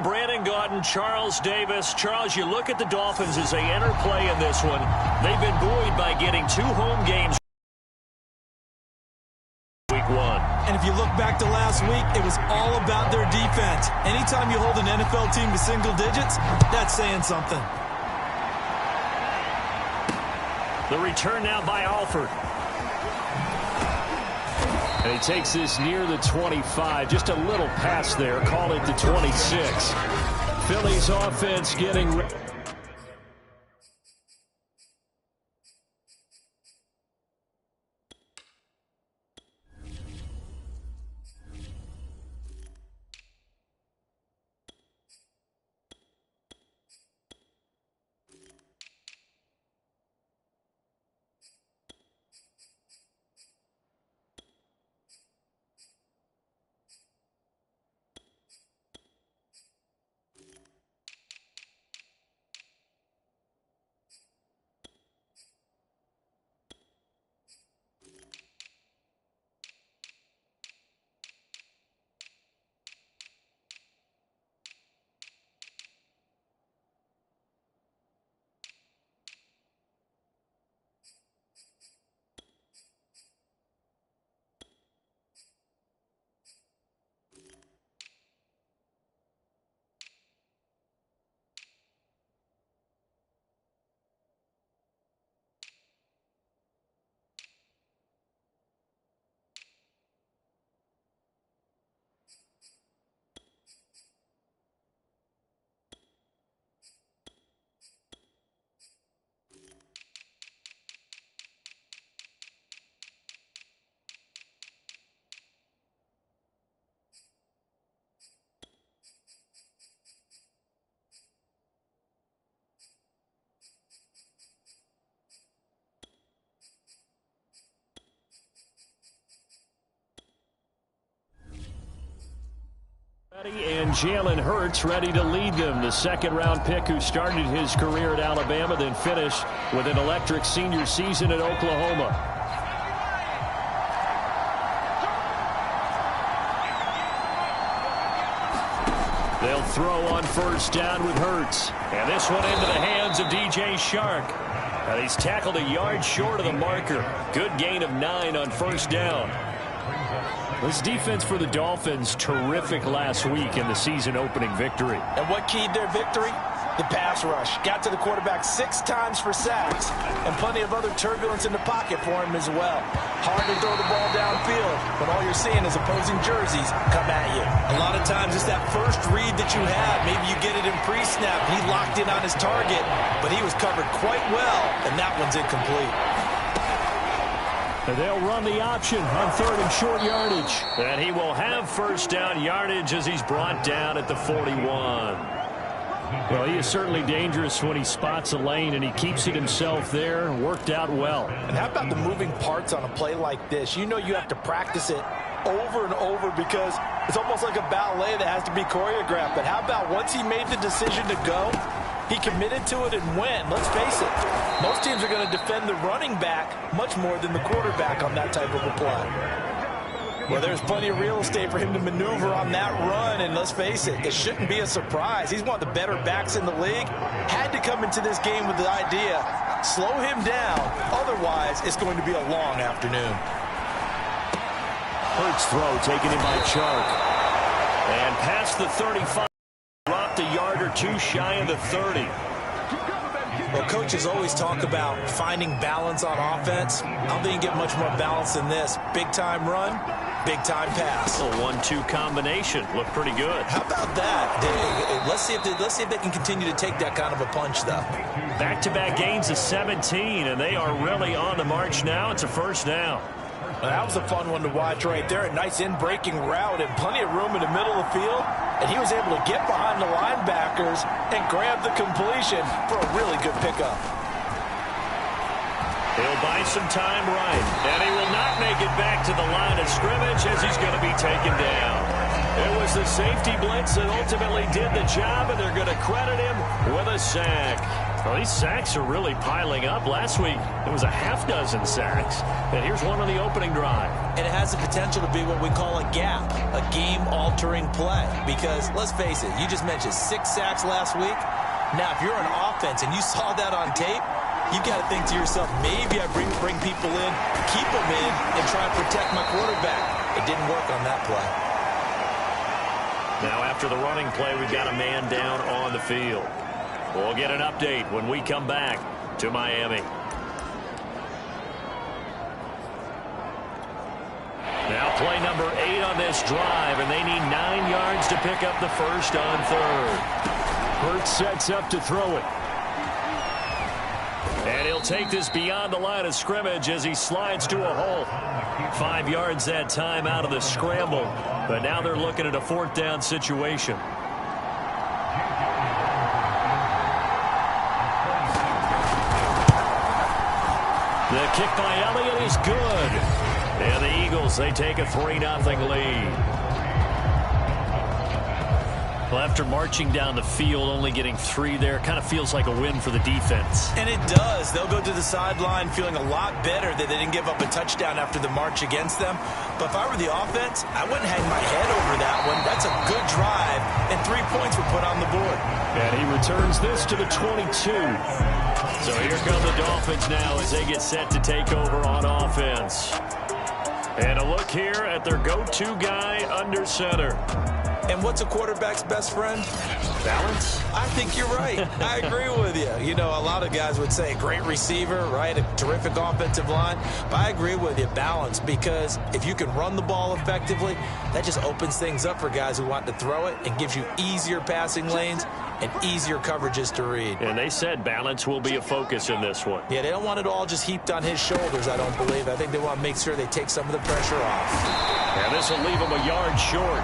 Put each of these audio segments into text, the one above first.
Brandon Gaudin, Charles Davis. Charles, you look at the Dolphins as they enter play in this one. They've been buoyed by getting 2 home games week 1. And if you look back to last week, it was all about their defense. Anytime you hold an NFL team to single digits, that's saying something. The return now by Alford. And he takes this near the 25. Just a little pass there. Call it the 26. Philly's offense getting ready. And Jalen Hurts ready to lead them. The second-round pick who started his career at Alabama, then finished with an electric senior season at Oklahoma. They'll throw on first down with Hurts. And this one into the hands of D.J. Shark. And he's tackled a yard short of the marker. Good gain of 9 on first down. This defense for the Dolphins, terrific last week in the season-opening victory. And what keyed their victory? The pass rush. Got to the quarterback 6 times for sacks, and plenty of other turbulence in the pocket for him as well. Hard to throw the ball downfield, but all you're seeing is opposing jerseys come at you. A lot of times it's that first read that you have. Maybe you get it in pre-snap. He locked in on his target, but he was covered quite well, and that one's incomplete. They'll run the option on 3rd and short yardage. And he will have first down yardage as he's brought down at the 41. Well, he is certainly dangerous when he spots a lane, and he keeps it himself there. Worked out well. And how about the moving parts on a play like this? You know you have to practice it over and over because it's almost like a ballet that has to be choreographed. But how about once he made the decision to go, he committed to it and went. Let's face it, most teams are going to defend the running back much more than the quarterback on that type of a play. Well, there's plenty of real estate for him to maneuver on that run, and let's face it, it shouldn't be a surprise. He's one of the better backs in the league. Had to come into this game with the idea, slow him down, otherwise it's going to be a long afternoon. Hurts throw taken in by Chark. And past the 35. Dropped a yard or 2 shy of the 30. Well, coaches always talk about finding balance on offense. I don't think you get much more balance than this. Big-time run, big-time pass. A 1-2 combination. Looked pretty good. How about that? Let's see if they can continue to take that kind of a punch, though. Back-to-back gains of 17, and they are really on the march now. It's a first down. Well, that was a fun one to watch right there. A nice in-breaking route and plenty of room in the middle of the field. And he was able to get behind the linebackers and grab the completion for a really good pickup. He'll buy some time right. And he will not make it back to the line of scrimmage as he's going to be taken down. It was the safety blitz that ultimately did the job, and they're going to credit him with a sack. Well, these sacks are really piling up. Last week, it was a half-dozen sacks. And here's one on the opening drive. And it has the potential to be what we call a gap, a game-altering play. Because, let's face it, you just mentioned 6 sacks last week. Now, if you're an offense and you saw that on tape, you've got to think to yourself, maybe I bring people in, keep them in, and try to protect my quarterback. It didn't work on that play. Now, after the running play, we've got a man down on the field. We'll get an update when we come back to Miami. Now play number 8 on this drive, and they need 9 yards to pick up the first on third. Hurts sets up to throw it. And he'll take this beyond the line of scrimmage as he slides to a hole. 5 yards that time out of the scramble. But now they're looking at a 4th down situation. The kick by Elliott is good. And the Eagles, they take a 3-0 lead. Well, after marching down the field, only getting 3 there, kind of feels like a win for the defense. And it does. They'll go to the sideline feeling a lot better that they didn't give up a touchdown after the march against them. But if I were the offense, I wouldn't hang my head over that one. That's a good drive, and 3 points were put on the board. And he returns this to the 22. So here come the Dolphins now as they get set to take over on offense. And a look here at their go-to guy under center. And what's a quarterback's best friend? Balance? I think you're right. I agree with you. You know, a lot of guys would say great receiver, right? A terrific offensive line. But I agree with you, balance, because if you can run the ball effectively, that just opens things up for guys who want to throw it and gives you easier passing lanes and easier coverages to read. And they said balance will be a focus in this one. Yeah, they don't want it all just heaped on his shoulders, I don't believe. I think they want to make sure they take some of the pressure off. And this will leave him a yard short.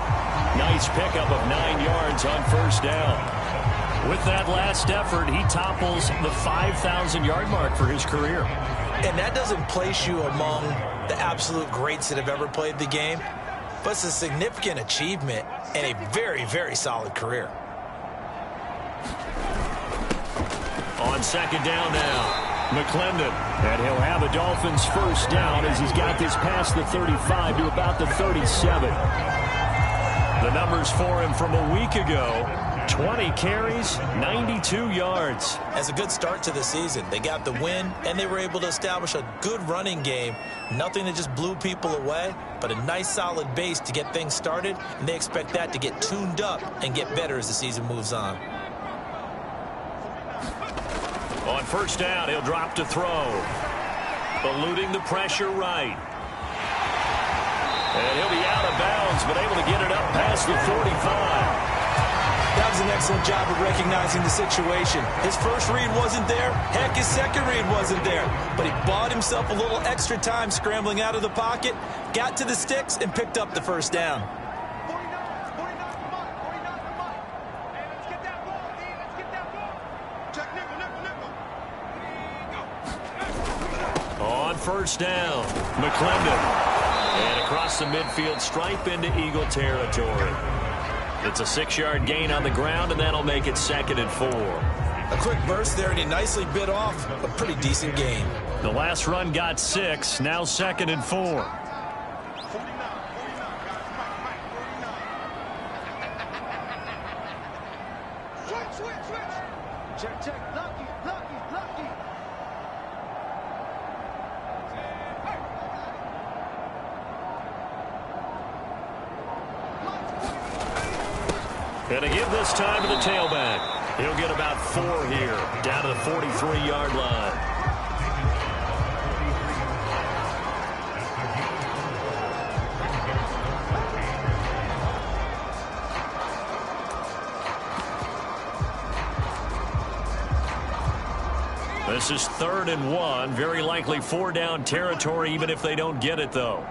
Nice pickup of 9 yards on first down. With that last effort, he topples the 5,000-yard mark for his career. And that doesn't place you among the absolute greats that have ever played the game, but it's a significant achievement and a very, very solid career. On second down now, McClendon. And he'll have the Dolphins first down as he's got this past the 35 to about the 37. The numbers for him from a week ago, 20 carries, 92 yards. As a good start to the season, they got the win, and they were able to establish a good running game. Nothing that just blew people away, but a nice solid base to get things started, and they expect that to get tuned up and get better as the season moves on. On first down, he'll drop to throw. Eluding the pressure right. And he'll be out of bounds, but able to get it up past the 45. That was an excellent job of recognizing the situation. His first read wasn't there. Heck, his second read wasn't there. But he bought himself a little extra time scrambling out of the pocket, got to the sticks, and picked up the first down. On first down, McClendon. And across the midfield stripe into Eagle territory. It's a 6-yard gain on the ground, and that'll make it 2nd and 4. A quick burst there, and he nicely bit off a pretty decent gain. The last run got 6, now 2nd and 4. Check. Lucky. Gonna give this time to the tailback. He'll get about 4 here, down to the 43-yard line. This is 3rd and 1, very likely 4-down territory, even if they don't get it, though.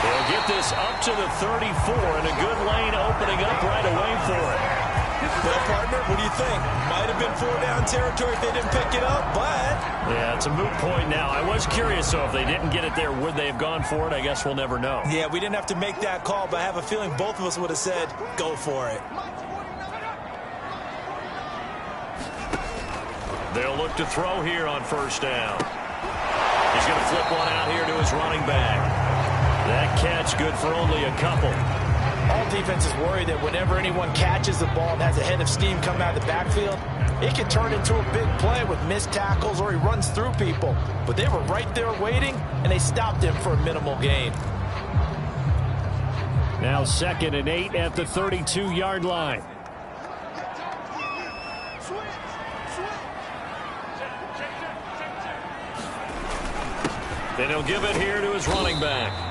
They'll get this up to the 34, and a good lane opening up right away for it. Well, partner, what do you think? Might have been 4-down territory if they didn't pick it up, but... Yeah, it's a moot point now. I was curious, so if they didn't get it there, would they have gone for it? I guess we'll never know. Yeah, we didn't have to make that call, but I have a feeling both of us would have said, go for it. They'll look to throw here on first down. He's going to flip one out here to his running back. That catch good for only a couple. All defenses worry that whenever anyone catches the ball and has a head of steam coming out of the backfield, it can turn into a big play with missed tackles or he runs through people. But they were right there waiting, and they stopped him for a minimal gain. Now 2nd and 8 at the 32-yard line. Then he'll give it here to his running back.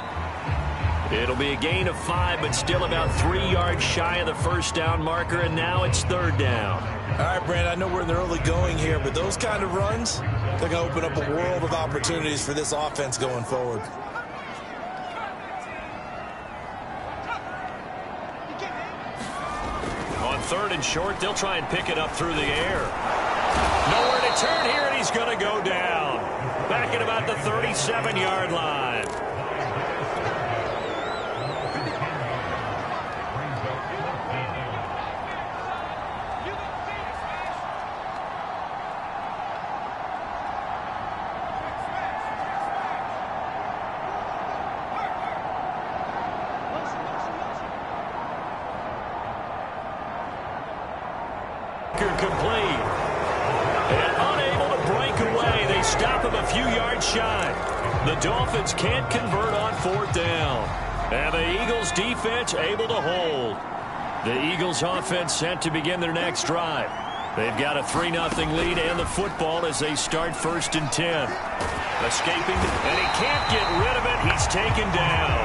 It'll be a gain of 5, but still about 3 yards shy of the first down marker, and now it's 3rd down. All right, Brandon, I know we're in the early going here, but those kind of runs, they're going to open up a world of opportunities for this offense going forward. On 3rd and short, they'll try and pick it up through the air. Nowhere to turn here, and he's going to go down. Back at about the 37-yard line. Complete. And unable to break away. They stop him a few yards shy. The Dolphins can't convert on 4th down. And the Eagles defense able to hold. The Eagles offense set to begin their next drive. They've got a 3-0 lead and the football as they start 1st and 10. Escaping, and he can't get rid of it. He's taken down.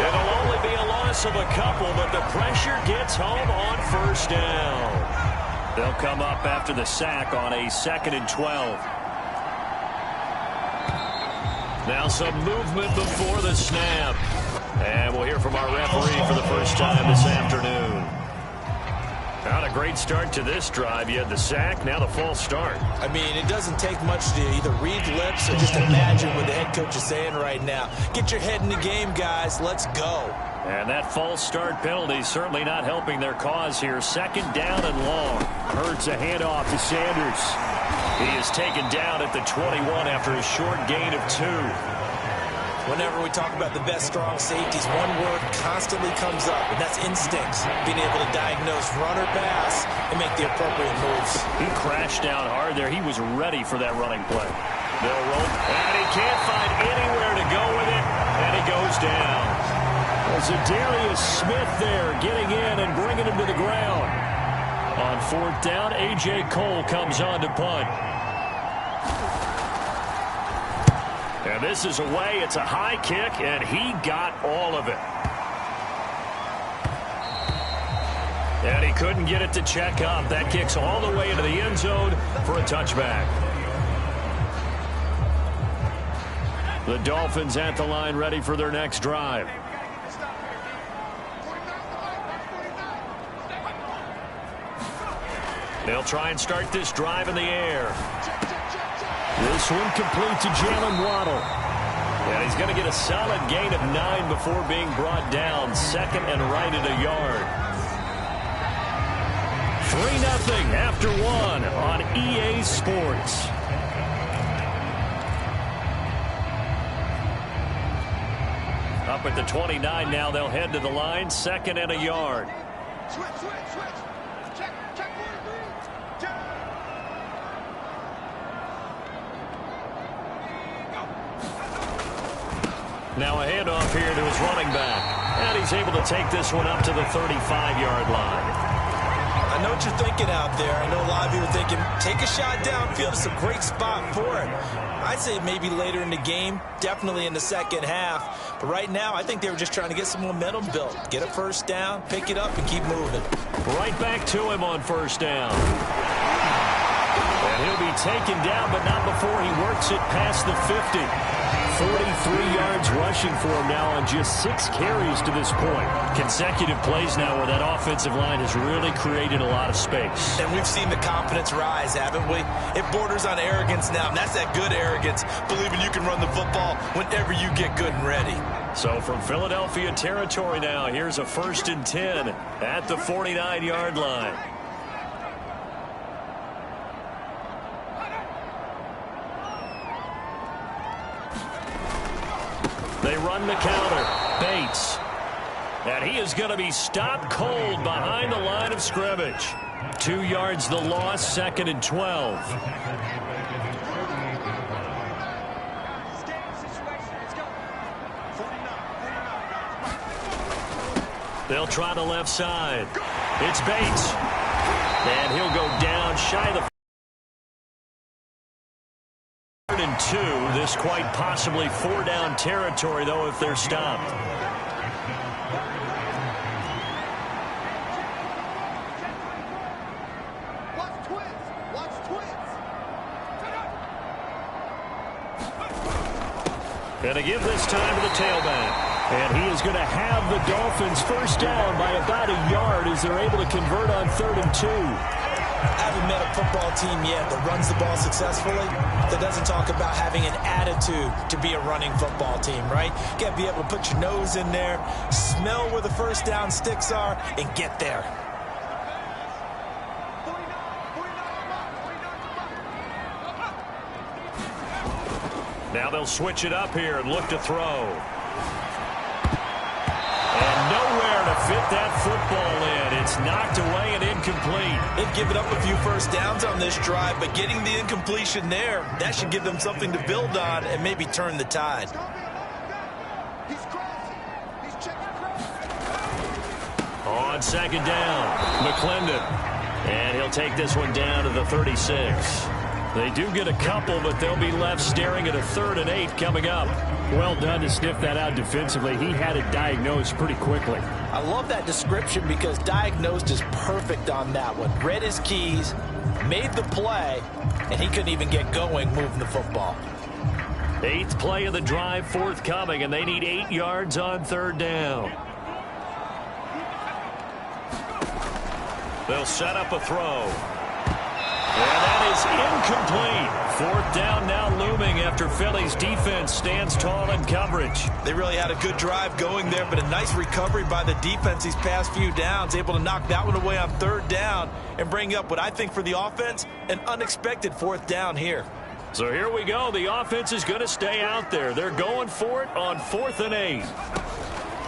It'll only be a loss of a couple, but the pressure gets home on 1st down. They'll come up after the sack on a 2nd and 12. Now some movement before the snap. And we'll hear from our referee for the first time this afternoon. Not a great start to this drive. You had the sack, now the false start. I mean, it doesn't take much to either read lips or just imagine what the head coach is saying right now. Get your head in the game, guys. Let's go. And that false start penalty certainly not helping their cause here. 2nd down and long. Hurts a handoff to Sanders. He is taken down at the 21 after a short gain of 2. Whenever we talk about the best strong safeties, one word constantly comes up, and that's instincts. Being able to diagnose run or pass and make the appropriate moves. He crashed down hard there. He was ready for that running play. They'll roll, and he can't find anywhere to go with it, and he goes down. Zadarius Smith there getting in and bringing him to the ground. On 4th down, A.J. Cole comes on to punt. And this is away. It's a high kick, and he got all of it. And he couldn't get it to check up. That kicks all the way into the end zone for a touchback. The Dolphins at the line ready for their next drive. They'll try and start this drive in the air. This one complete to Jalen Waddle. And he's going to get a solid gain of 9 before being brought down. 2nd and right at a yard. 3-0 after 1 on EA Sports. Up at the 29 now, they'll head to the line. 2nd and a yard. Now a handoff here to his running back. And he's able to take this one up to the 35-yard line. I know what you're thinking out there. I know a lot of you are thinking, take a shot downfield. It's a great spot for it. I'd say maybe later in the game, definitely in the 2nd half. But right now, I think they were just trying to get some momentum built. Get a 1st down, pick it up, and keep moving. Right back to him on 1st down. And he'll be taken down, but not before he works it past the 50. 43 yards rushing for him now on just 6 carries to this point. Consecutive plays now where that offensive line has really created a lot of space. And we've seen the confidence rise, haven't we? It borders on arrogance now, and that's that good arrogance, believing you can run the football whenever you get good and ready. So from Philadelphia territory now, here's a 1st and 10 at the 49-yard line. They run the counter. Bates. And he is going to be stopped cold behind the line of scrimmage. 2 yards the loss, 2nd and 12. They'll try the left side. It's Bates. And he'll go down shy of the 3rd and 2. This quite possibly 4-down territory, though, if they're stopped. And to give this time to the tailback. And he is going to have the Dolphins first down by about a yard as they're able to convert on 3rd and 2. I haven't met a football team yet that runs the ball successfully, that doesn't talk about having an attitude to be a running football team, right? You got to be able to put your nose in there, smell where the first down sticks are, and get there. Now they'll switch it up here and look to throw. And nowhere to fit that football in. It's knocked away and incomplete. They've given up a few first downs on this drive, but getting the incompletion there, that should give them something to build on and maybe turn the tide. On 2nd down, McClendon. And he'll take this one down to the 36. They do get a couple, but they'll be left staring at a 3rd and 8 coming up. Well done to sniff that out defensively. He had it diagnosed pretty quickly. I love that description because diagnosed is perfect on that one. Read his keys, made the play, and he couldn't even get going moving the football. 8th play of the drive forthcoming, and they need 8 yards on 3rd down. They'll set up a throw. And that is incomplete. 4th down now looming after Philly's defense stands tall in coverage. They really had a good drive going there, but a nice recovery by the defense these past few downs, able to knock that one away on 3rd down and bring up what I think for the offense, an unexpected 4th down here. So here we go. The offense is going to stay out there. They're going for it on 4th and 8.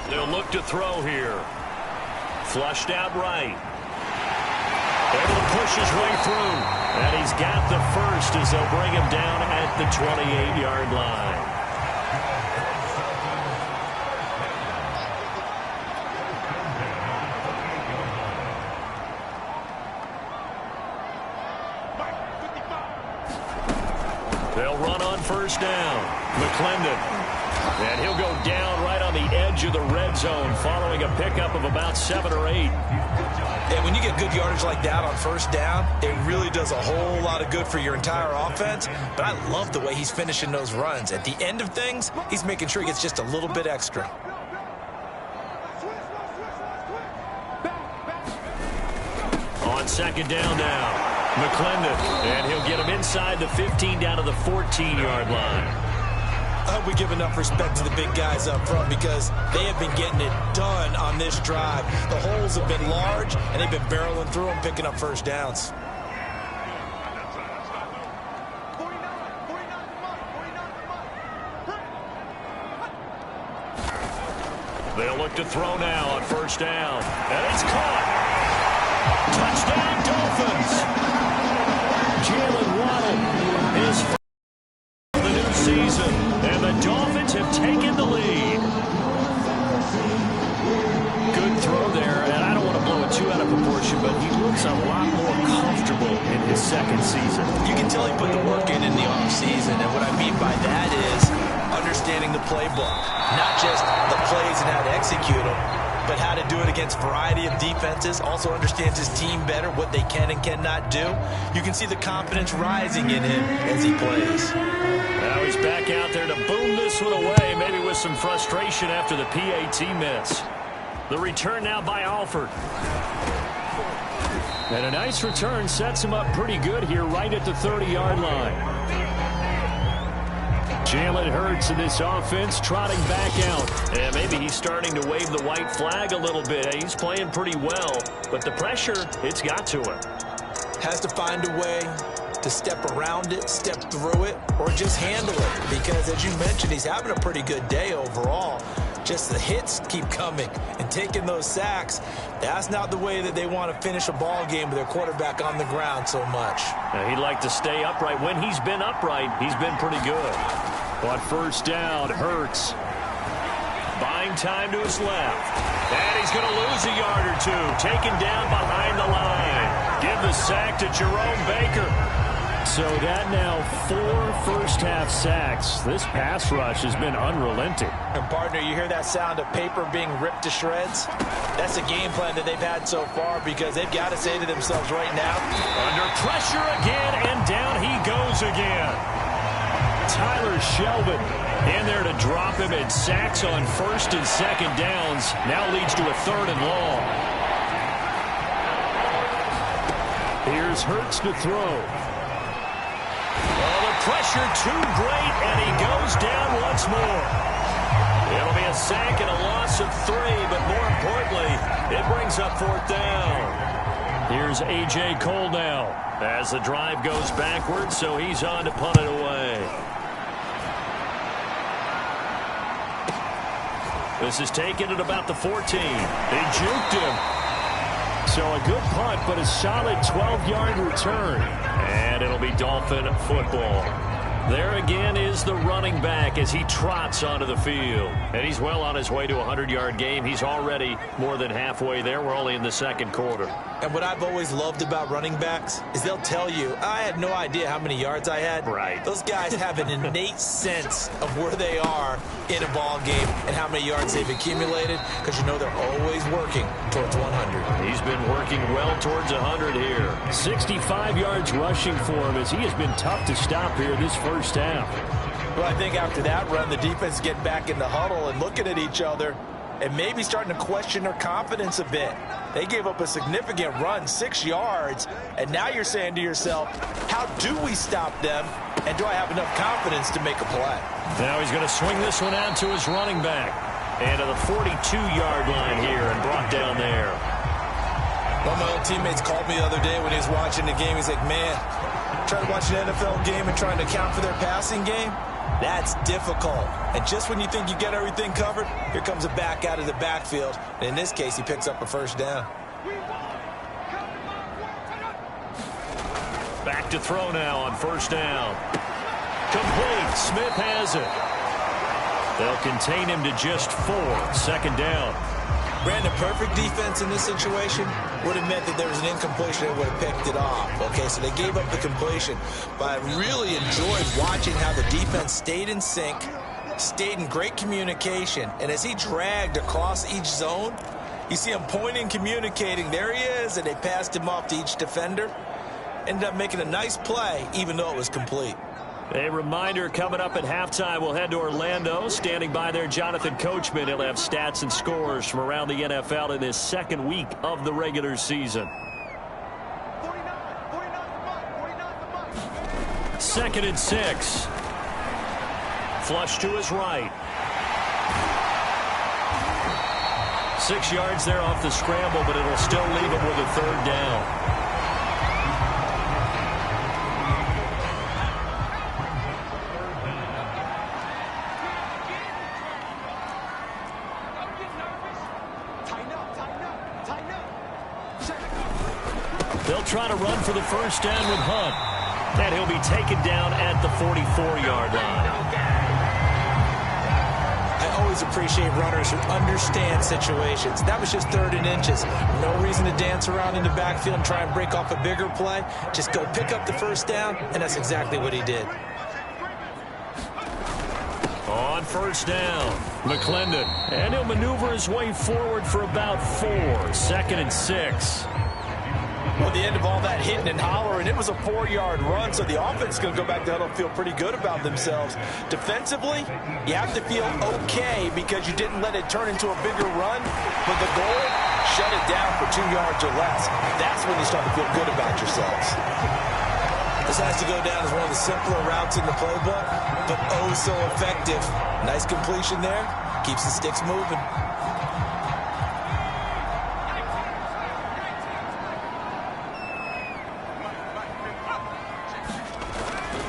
They'll look to throw here. Flushed out right. Able to push his way through. And he's got the first as they'll bring him down at the 28-yard line. They'll run on 1st down. McClendon. And he'll go down right on the edge of the red zone following a pickup of about 7 or 8. And when you get good yardage like that on 1st down, it really does a whole lot of good for your entire offense. But I love the way he's finishing those runs. At the end of things, he's making sure he gets just a little bit extra. On 2nd down now, McClendon. And he'll get him inside the 15 down to the 14-yard line. I hope we give enough respect to the big guys up front because they have been getting it done on this drive. The holes have been large, and they've been barreling through them, picking up 1st downs. They'll look to throw now on 1st down. And it's caught. Touchdown, Dolphins. Jalen Waddle is for the new season. And the Dolphins have taken the lead. Good throw there, and I don't want to blow it too out of proportion, but he looks a lot more comfortable in his 2nd season. You can tell he put the work in the offseason, and what I mean by that is understanding the playbook, not just the plays and how to execute them, but how to do it against a variety of defenses, also understands his team better, what they can and cannot do. You can see the confidence rising in him as he plays. Now he's back out there to boom this one away, maybe with some frustration after the PAT miss. The return now by Alford. And a nice return sets him up pretty good here right at the 30-yard line. Jalen Hurts in this offense trotting back out. And maybe he's starting to wave the white flag a little bit. He's playing pretty well, but the pressure, it's got to him. Has to find a way to step around it, step through it, or just handle it. Because as you mentioned, he's having a pretty good day overall. Just the hits keep coming and taking those sacks. That's not the way that they want to finish a ball game with their quarterback on the ground so much. Now, he'd like to stay upright. When he's been upright, he's been pretty good. On first down, Hurts. Buying time to his left. And he's going to lose a yard or two. Taken down behind the line. Give the sack to Jerome Baker. So that now 4 first-half sacks. This pass rush has been unrelenting. And, partner, you hear that sound of paper being ripped to shreds? That's a game plan that they've had so far because they've got to say to themselves right now, under pressure again, and down he goes again. Tyler Shelvin in there to drop him, and sacks on first and second downs. Now leads to a 3rd and long. Here's Hurts to throw. Oh, the pressure too great, and he goes down once more. It'll be a sack and a loss of 3, but more importantly, it brings up 4th down. Here's A.J. Cole now as the drive goes backwards, so he's on to punt it away. This is taken at about the 14. They juked him. So a good punt, but a solid 12-yard return. And it'll be Dolphin football. There again is the running back as he trots onto the field. And he's well on his way to a 100-yard game. He's already more than halfway there. We're only in the second quarter. And what I've always loved about running backs is they'll tell you, I had no idea how many yards I had. Right. Those guys have an innate sense of where they are in a ball game and how many yards they've accumulated because you know they're always working towards 100. He's been working well towards 100 here. 65 yards rushing for him as he has been tough to stop here this first half. well, I think after that run, the defense get back in the huddle and looking at each other and maybe starting to question their confidence a bit. They gave up a significant run, 6 yards, and now you're saying to yourself, how do we stop them, and do I have enough confidence to make a play? Now he's going to swing this one out to his running back. And to the 42-yard line here and brought down there. One of my old teammates called me the other day when he was watching the game. He's like, man, trying to watch an NFL game and trying to account for their passing game? That's difficult. And just when you think you get everything covered, here comes a back out of the backfield. And in this case, he picks up a first down. Back to throw now on first down. Complete. Smith has it. They'll contain him to just 4. Second down. Brandon, perfect defense in this situation would have meant that there was an incompletion that would have picked it off. Okay, so they gave up the completion. But I really enjoyed watching how the defense stayed in sync, stayed in great communication. And as he dragged across each zone, you see him pointing, communicating. There he is, and they passed him off to each defender. Ended up making a nice play, even though it was complete. A reminder, coming up at halftime, we'll head to Orlando. Standing by there, Jonathan Coachman. He'll have stats and scores from around the NFL in his second week of the regular season. 2nd and 6. Flush to his right. 6 yards there off the scramble, but it'll still leave him with a 3rd down. They'll try to run for the first down with Hunt. And he'll be taken down at the 44-yard line. I always appreciate runners who understand situations. That was just 3rd and inches. No reason to dance around in the backfield and try and break off a bigger play. Just go pick up the first down, and that's exactly what he did. On first down, McClendon. And he'll maneuver his way forward for about 4. 2nd and 6. Well, at the end of all that hitting and hollering, it was a 4-yard run, so the offense is going to go back down and feel pretty good about themselves. Defensively, you have to feel okay because you didn't let it turn into a bigger run, but the goal, shut it down for 2 yards or less. That's when you start to feel good about yourselves. This has to go down as one of the simpler routes in the playbook, but oh so effective. Nice completion there. Keeps the sticks moving.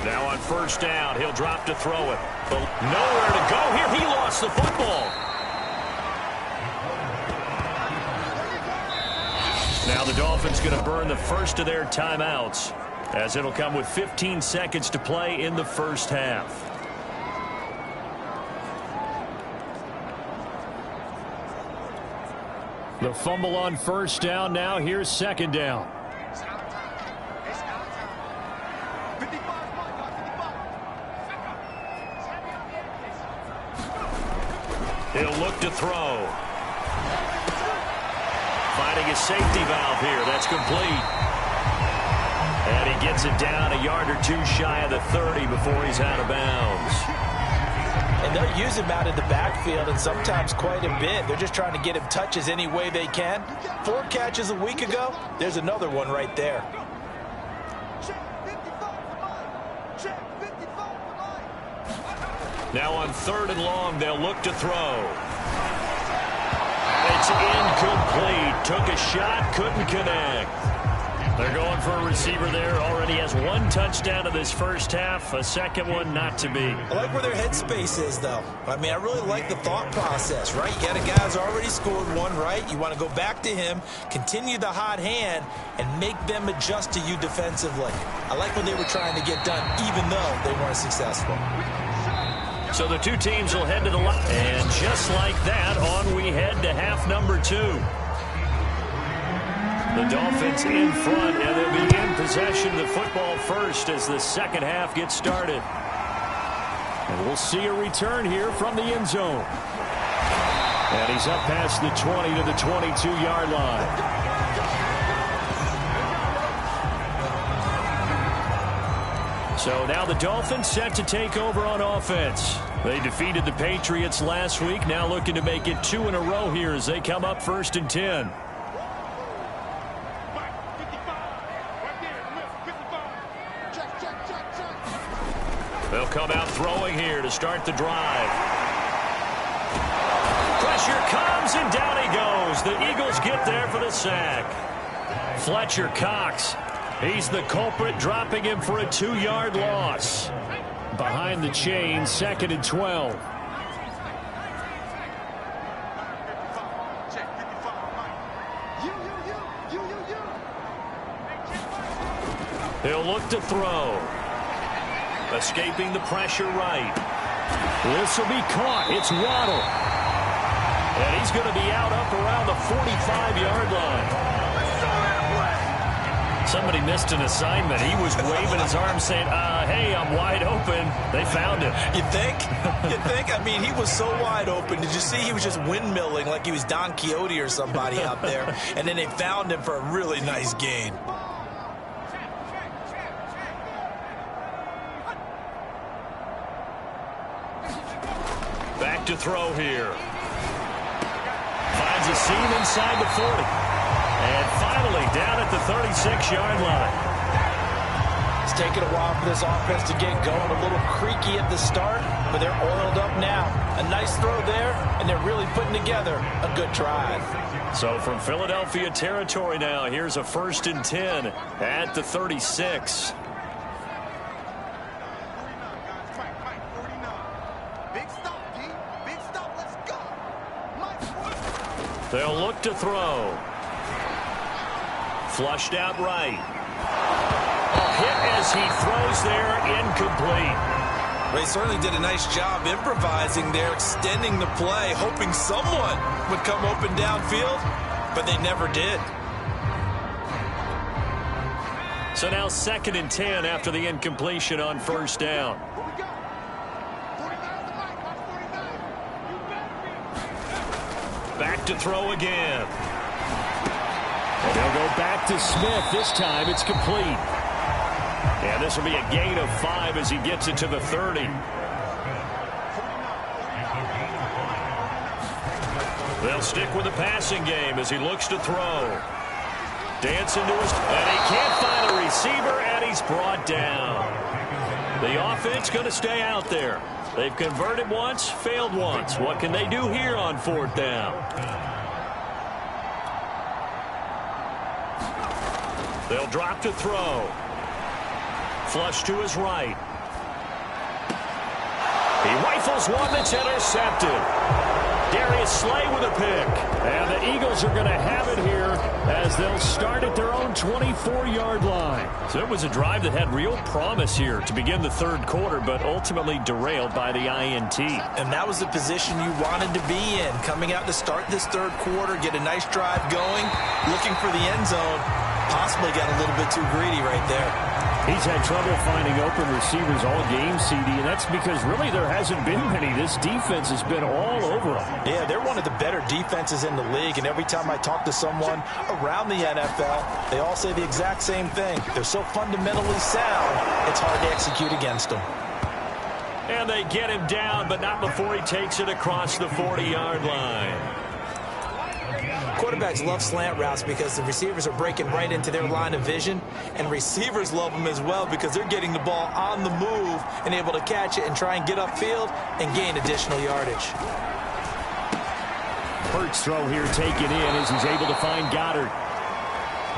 Now on first down, he'll drop to throw it. Nowhere to go here. He lost the football. Now the Dolphins going to burn the first of their timeouts, as it'll come with 15 seconds to play in the first half. The fumble on first down. Now here's second down. He'll look to throw. Finding a safety valve here. That's complete. And he gets it down a yard or 2 shy of the 30 before he's out of bounds. And they'll use him out in the backfield, and sometimes quite a bit. They're just trying to get him touches any way they can. 4 catches a week ago. There's another one right there. Now on 3rd and long, they'll look to throw. It's incomplete. Took a shot, couldn't connect. They're going for a receiver there. Already has 1 touchdown in this first half. A second one not to be. I like where their headspace is, though. I mean, I really like the thought process, right? You got a guy who's already scored 1, right? You want to go back to him, continue the hot hand, and make them adjust to you defensively. I like what they were trying to get done, even though they weren't successful. So the 2 teams will head to the line. And just like that, on we head to half number 2. The Dolphins in front, and they'll be in possession of the football first as the second half gets started. And we'll see a return here from the end zone. And he's up past the 20 to the 22-yard line. So now the Dolphins set to take over on offense. They defeated the Patriots last week, now looking to make it 2 in a row here as they come up 1st and 10. They'll come out throwing here to start the drive. Pressure comes, and down he goes. The Eagles get there for the sack. Fletcher Cox. He's the culprit, dropping him for a 2-yard loss. Behind the chain, 2nd and 12. He'll look to throw. Escaping the pressure right. This will be caught. It's Waddle. And he's going to be out up around the 45-yard line. Somebody missed an assignment. He was waving his arm saying, hey, I'm wide open. They found him. You think? You think? I mean, he was so wide open. Did you see he was just windmilling like he was Don Quixote or somebody out there? And then they found him for a really nice gain. Back to throw here. Finds a seam inside the 40. And finally down at the 36-yard line. It's taken a while for this offense to get going. A little creaky at the start, but they're oiled up now. A nice throw there, and they're really putting together a good drive. So from Philadelphia territory now, here's a 1st and 10 at the 36. They'll look to throw. Flushed out right. A hit as he throws there, incomplete. They certainly did a nice job improvising there, extending the play, hoping someone would come open downfield, but they never did. So now 2nd and 10 after the incompletion on first down. Back to throw again. And they'll go back to Smith. This time it's complete. And this will be a gain of 5 as he gets it to the 30. They'll stick with the passing game as he looks to throw. Dancing to his... And he can't find a receiver, and he's brought down. The offense going to stay out there. They've converted once, failed once. What can they do here on 4th down? They'll drop to throw. Flush to his right. He rifles one that's intercepted. Darius Slay with a pick. And the Eagles are going to have it here as they'll start at their own 24-yard line. So it was a drive that had real promise here to begin the 3rd quarter, but ultimately derailed by the INT. And that was the position you wanted to be in. Coming out to start this 3rd quarter, get a nice drive going, looking for the end zone. Possibly got a little bit too greedy right there. He's had trouble finding open receivers all game, CD, and that's because really there hasn't been many. This defense has been all over them. Yeah, they're one of the better defenses in the league, and every time I talk to someone around the NFL, they all say the exact same thing. They're so fundamentally sound, it's hard to execute against them. And they get him down, but not before he takes it across the 40-yard line. Quarterbacks love slant routes because the receivers are breaking right into their line of vision, and receivers love them as well because they're getting the ball on the move and able to catch it and try and get upfield and gain additional yardage. Hurts throw here taken in as he's able to find Goddard.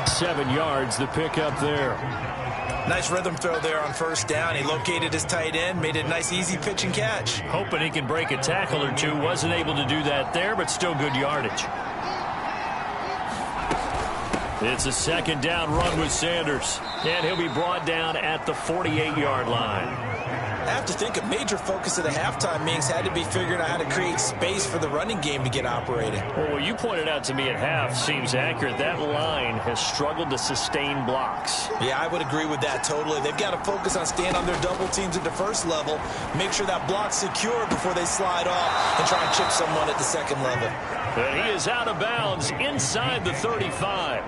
7 yards, the pickup there. Nice rhythm throw there on 1st down. He located his tight end, made it a nice easy pitch and catch. Hoping he can break a tackle or two. Wasn't able to do that there, but still good yardage. It's a 2nd down run with Sanders, and he'll be brought down at the 48-yard line. I have to think a major focus of the halftime meetings had to be figuring out how to create space for the running game to get operating. Well, what you pointed out to me at half seems accurate. That line has struggled to sustain blocks. Yeah, I would agree with that totally. They've got to focus on staying on their double teams at the 1st level, make sure that block's secure before they slide off and try and chip someone at the 2nd level. And he is out of bounds inside the 35.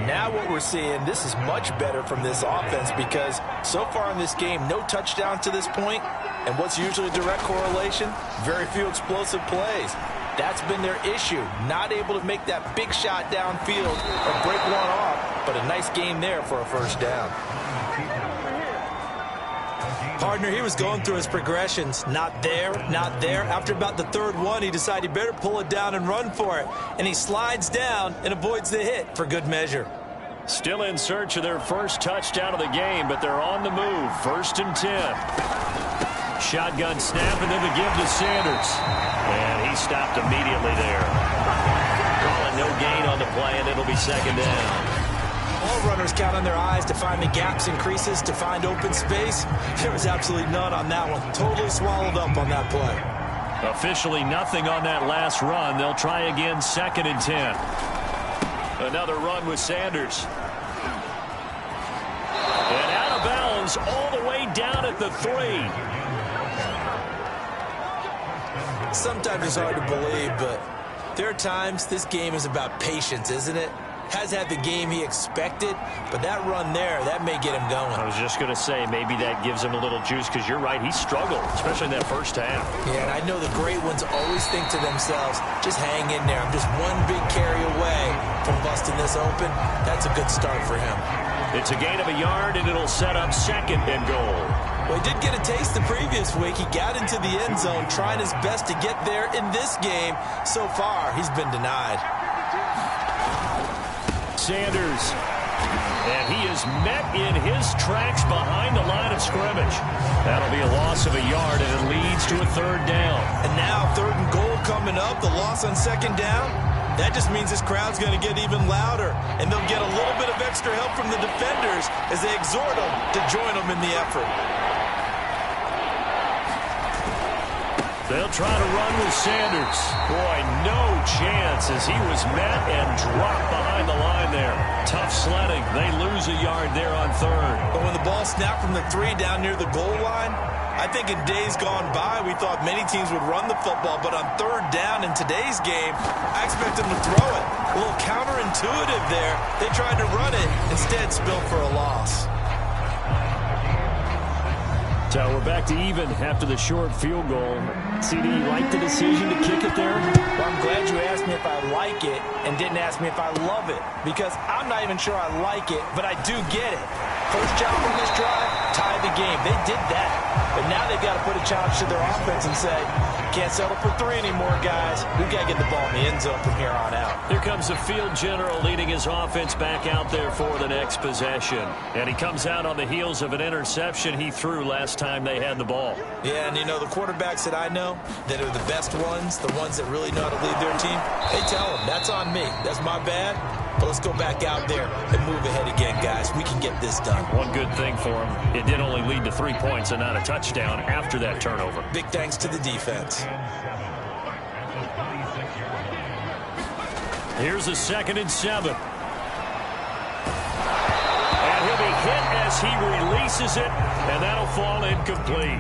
Now what we're seeing, this is much better from this offense because so far in this game, no touchdown to this point, and what's usually a direct correlation? Very few explosive plays. That's been their issue, not able to make that big shot downfield or break one off, but a nice game there for a 1st down. Partner, he was going through his progressions. Not there, not there. After about the 3rd one, he decided he better pull it down and run for it. And he slides down and avoids the hit for good measure. Still in search of their 1st touchdown of the game, but they're on the move. 1st and 10. Shotgun snap and then the give to Sanders. And he stopped immediately there. Calling no gain on the play, and it'll be 2nd down. All runners count on their eyes to find the gaps and creases, to find open space. There was absolutely none on that one. Totally swallowed up on that play. Officially nothing on that last run. They'll try again, 2nd and 10. Another run with Sanders. And out of bounds all the way down at the 3. Sometimes it's hard to believe, but there are times this game is about patience, isn't it? Has had the game he expected, but that run there, that may get him going. I was just going to say, maybe that gives him a little juice, because you're right, he struggled, especially in that 1st half. Yeah, and I know the great ones always think to themselves, just hang in there. I'm just one big carry away from busting this open. That's a good start for him. It's a gain of a yard, and it'll set up 2nd and goal. Well, he did get a taste the previous week. He got into the end zone, trying his best to get there in this game. So far, he's been denied. Sanders, and he is met in his tracks behind the line of scrimmage. That'll be a loss of a yard, and it leads to a 3rd down. And now 3rd and goal coming up, the loss on 2nd down. That just means this crowd's going to get even louder, and they'll get a little bit of extra help from the defenders as they exhort them to join them in the effort. They'll try to run with Sanders. Boy, no chance as he was met and dropped behind the line there. Tough sledding. They lose a yard there on third. But when the ball snapped from the 3 down near the goal line, I think in days gone by, we thought many teams would run the football, but on third down in today's game, I expect them to throw it. A little counterintuitive there. They tried to run it, instead spilled for a loss. So we're back to even after the short field goal. CD, you like the decision to kick it there? Well, I'm glad you asked me if I like it and didn't ask me if I love it, because I'm not even sure I like it, but I do get it. First job on this drive, tie the game. They did that. But now they've got to put a challenge to their offense and say, can't settle for 3 anymore, guys. We've got to get the ball in the end zone from here on out. Here comes the field general leading his offense back out there for the next possession. And he comes out on the heels of an interception he threw last time they had the ball. Yeah, and you know, the quarterbacks that I know that are the best ones, the ones that really know how to lead their team, they tell them, that's on me. That's my bad. But let's go back out there and move ahead again, guys. We can get this done. One good thing for him, it did only lead to 3 points and not a touchdown after that turnover. Big thanks to the defense. Here's a 2nd and 7. And he'll be hit as he releases it, and that'll fall incomplete.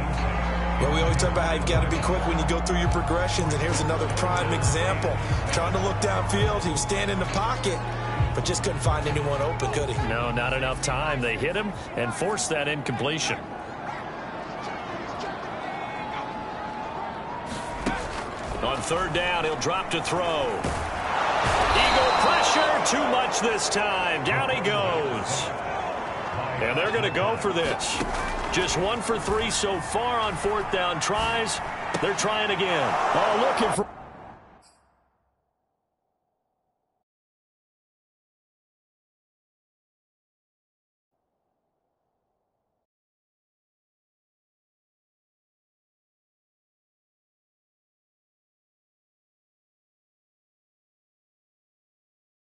Well, we always talk about how you've got to be quick when you go through your progressions, and here's another prime example. Trying to look downfield, he was standing in the pocket, but just couldn't find anyone open, could he? No, not enough time. They hit him and forced that incompletion. On 3rd down, he'll drop to throw. Eagle pressure, too much this time. Down he goes. And they're going to go for this. Just 1 for 3 so far on 4th down tries. They're trying again. Oh, looking for...